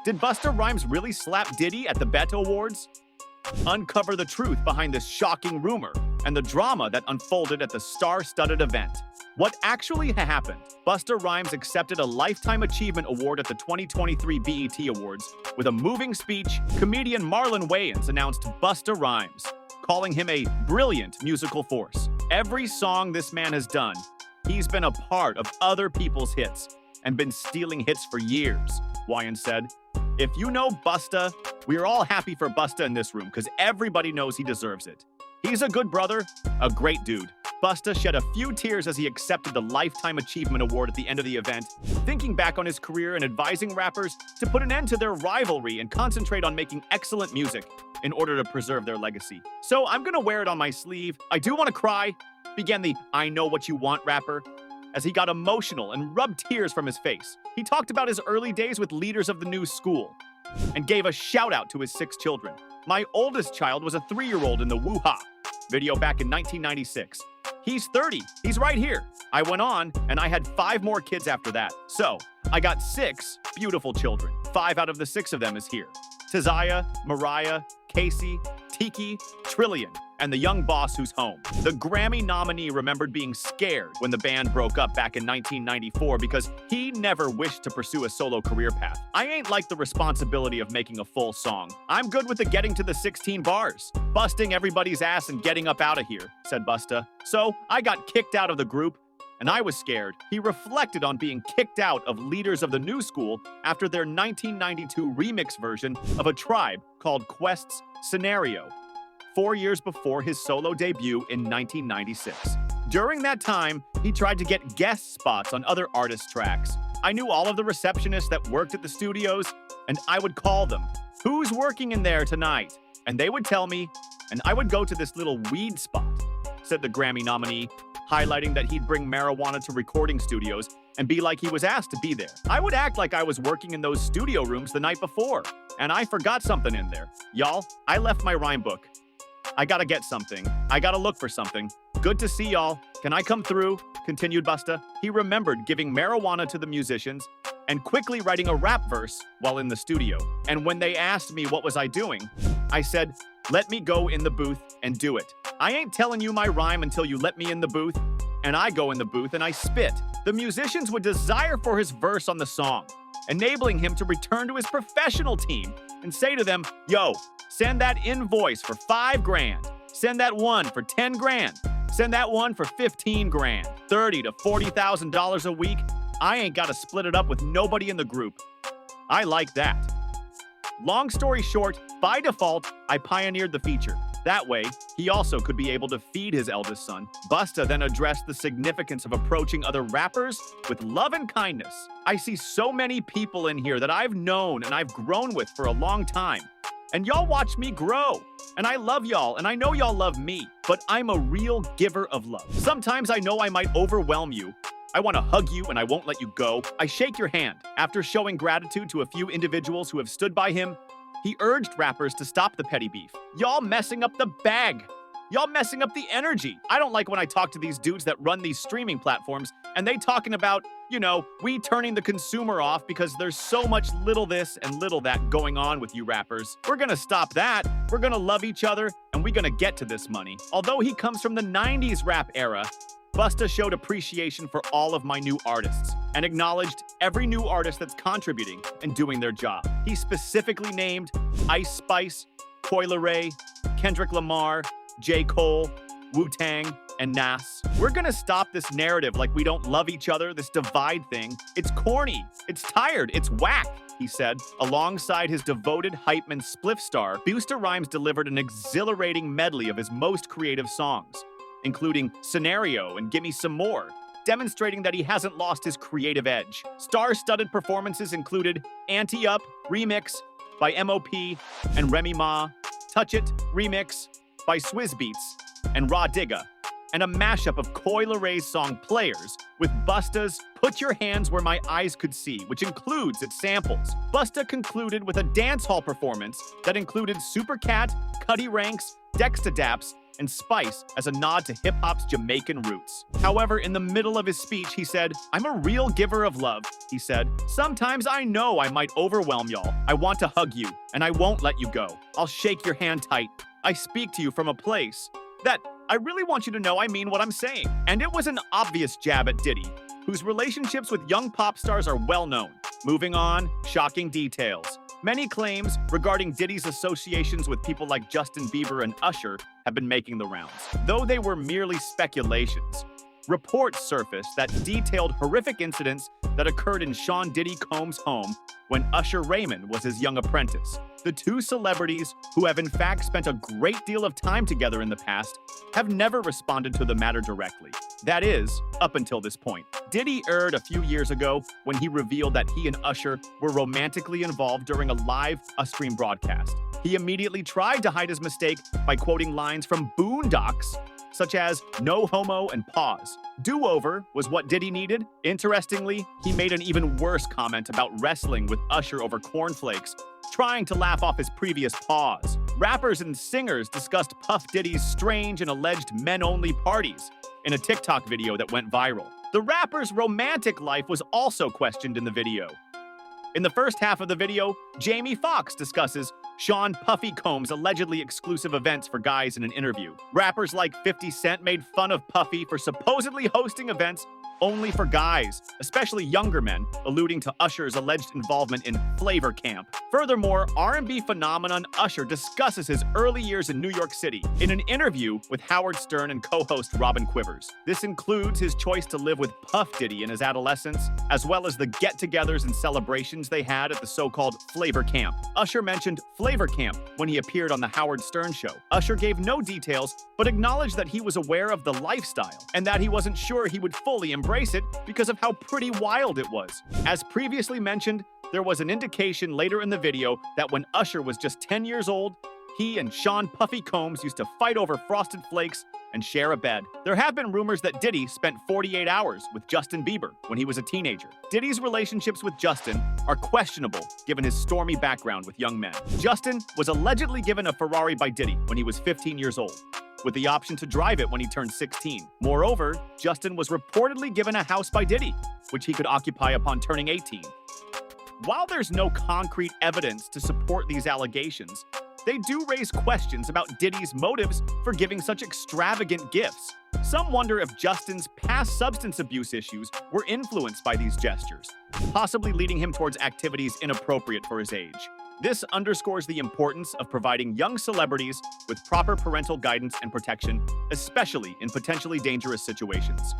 Did Busta Rhymes really slap Diddy at the Bet Awards? Uncover the truth behind this shocking rumor and the drama that unfolded at the star-studded event. What actually happened? Busta Rhymes accepted a Lifetime Achievement Award at the 2023 BET Awards. With a moving speech, comedian Marlon Wayans announced Busta Rhymes, calling him a brilliant musical force. Every song this man has done, he's been a part of other people's hits and been stealing hits for years, Wayans said. If you know Busta, we are all happy for Busta in this room because everybody knows he deserves it. He's a good brother, a great dude. Busta shed a few tears as he accepted the Lifetime Achievement Award at the end of the event, thinking back on his career and advising rappers to put an end to their rivalry and concentrate on making excellent music in order to preserve their legacy. So I'm gonna wear it on my sleeve. I do want to cry, began the I Know What You Want rapper, as he got emotional and rubbed tears from his face. He talked about his early days with leaders of the new school and gave a shout out to his 6 children. My oldest child was a 3-year-old in the Woo-Ha video back in 1996. He's 30. He's right here. I went on, and I had 5 more kids after that. So, I got 6 beautiful children. 5 out of the 6 of them is here. Tazaya, Mariah, Casey, Tiki, Trillion, and the young boss who's home. The Grammy nominee remembered being scared when the band broke up back in 1994 because he never wished to pursue a solo career path. I ain't like the responsibility of making a full song. I'm good with the getting to the 16 bars, busting everybody's ass and getting up out of here, said Busta. So I got kicked out of the group, and I was scared. He reflected on being kicked out of leaders of the new school after their 1992 remix version of a Tribe called Quest's Scenario, 4 years before his solo debut in 1996. During that time, he tried to get guest spots on other artists' tracks. I knew all of the receptionists that worked at the studios, and I would call them, "Who's working in there tonight?" And they would tell me, and I would go to this little weed spot, said the Grammy nominee, highlighting that he'd bring marijuana to recording studios and be like he was asked to be there. I would act like I was working in those studio rooms the night before, and I forgot something in there. Y'all, I left my rhyme book. I gotta get something. I gotta look for something. Good to see y'all. Can I come through? Continued Busta. He remembered giving marijuana to the musicians and quickly writing a rap verse while in the studio. And when they asked me what was I doing, I said, let me go in the booth and do it. I ain't telling you my rhyme until you let me in the booth, and I go in the booth and I spit. The musicians would desire for his verse on the song, enabling him to return to his professional team and say to them, yo, send that invoice for $5,000. Send that one for $10,000. Send that one for $15,000. $30,000 to $40,000 a week. I ain't got to split it up with nobody in the group. I like that. Long story short, by default, I pioneered the feature. That way, he also could be able to feed his eldest son. Busta then addressed the significance of approaching other rappers with love and kindness. I see so many people in here that I've known and I've grown with for a long time. And y'all watch me grow. And I love y'all, and I know y'all love me, but I'm a real giver of love. Sometimes I know I might overwhelm you. I want to hug you and I won't let you go. I shake your hand. After showing gratitude to a few individuals who have stood by him, he urged rappers to stop the petty beef. Y'all messing up the bag. Y'all messing up the energy. I don't like when I talk to these dudes that run these streaming platforms and they talking about, we turning the consumer off because there's so much little this and little that going on with you rappers. We're gonna stop that. We're gonna love each other and we're gonna get to this money. Although he comes from the 90s rap era, Busta showed appreciation for all of my new artists and acknowledged every new artist that's contributing and doing their job. He specifically named Ice Spice, Coi Leray, Kendrick Lamar, J. Cole, Wu-Tang, and Nas. We're gonna stop this narrative like we don't love each other, this divide thing. It's corny, it's tired, it's whack, he said. Alongside his devoted hype man Spliff Star, Busta Rhymes delivered an exhilarating medley of his most creative songs, including Scenario and Gimme Some More, demonstrating that he hasn't lost his creative edge. Star-studded performances included Ante Up Remix by M.O.P. and Remy Ma, Touch It Remix by Swizz Beatz and Raw Digga, and a mashup of Coi Leray's song Players with Busta's Put Your Hands Where My Eyes Could See, which includes its samples. Busta concluded with a dancehall performance that included Supercat, Cuddy Ranks, Dexta Daps, and spice as a nod to hip-hop's Jamaican roots. However, in the middle of his speech, he said, "I'm a real giver of love," he said. "Sometimes I know I might overwhelm y'all. I want to hug you, and I won't let you go. I'll shake your hand tight. I speak to you from a place that I really want you to know I mean what I'm saying." And it was an obvious jab at Diddy, whose relationships with young pop stars are well known. Moving on, shocking details. Many claims regarding Diddy's associations with people like Justin Bieber and Usher have been making the rounds. Though they were merely speculations, reports surfaced that detailed horrific incidents that occurred in Sean Diddy Combs' home when Usher Raymond was his young apprentice. The two celebrities, who have in fact spent a great deal of time together in the past, have never responded to the matter directly. That is, up until this point. Diddy erred a few years ago when he revealed that he and Usher were romantically involved during a live Ustream broadcast. He immediately tried to hide his mistake by quoting lines from Boondocks, such as "no homo" and "pause." Do-over was what Diddy needed. Interestingly, he made an even worse comment about wrestling with Usher over cornflakes, trying to laugh off his previous pause. Rappers and singers discussed Puff Diddy's strange and alleged men-only parties in a TikTok video that went viral. The rapper's romantic life was also questioned in the video. In the first half of the video, Jamie Foxx discusses Sean Puffy Combs' allegedly exclusive events for guys in an interview. Rappers like 50 Cent made fun of Puffy for supposedly hosting events only for guys, especially younger men, alluding to Usher's alleged involvement in Flavor Camp. Furthermore, R&B phenomenon Usher discusses his early years in New York City in an interview with Howard Stern and co-host Robin Quivers. This includes his choice to live with Puff Diddy in his adolescence, as well as the get-togethers and celebrations they had at the so-called Flavor Camp. Usher mentioned Flavor Camp when he appeared on the Howard Stern show. Usher gave no details, but acknowledged that he was aware of the lifestyle and that he wasn't sure he would fully embrace it because of how pretty wild it was. As previously mentioned, there was an indication later in the video that when Usher was just 10 years old, he and Sean Puffy Combs used to fight over Frosted Flakes and share a bed. There have been rumors that Diddy spent 48 hours with Justin Bieber when he was a teenager. Diddy's relationships with Justin are questionable given his stormy background with young men. Justin was allegedly given a Ferrari by Diddy when he was 15 years old, with the option to drive it when he turned 16. Moreover, Justin was reportedly given a house by Diddy, which he could occupy upon turning 18. While there's no concrete evidence to support these allegations, they do raise questions about Diddy's motives for giving such extravagant gifts. Some wonder if Justin's past substance abuse issues were influenced by these gestures, possibly leading him towards activities inappropriate for his age. This underscores the importance of providing young celebrities with proper parental guidance and protection, especially in potentially dangerous situations.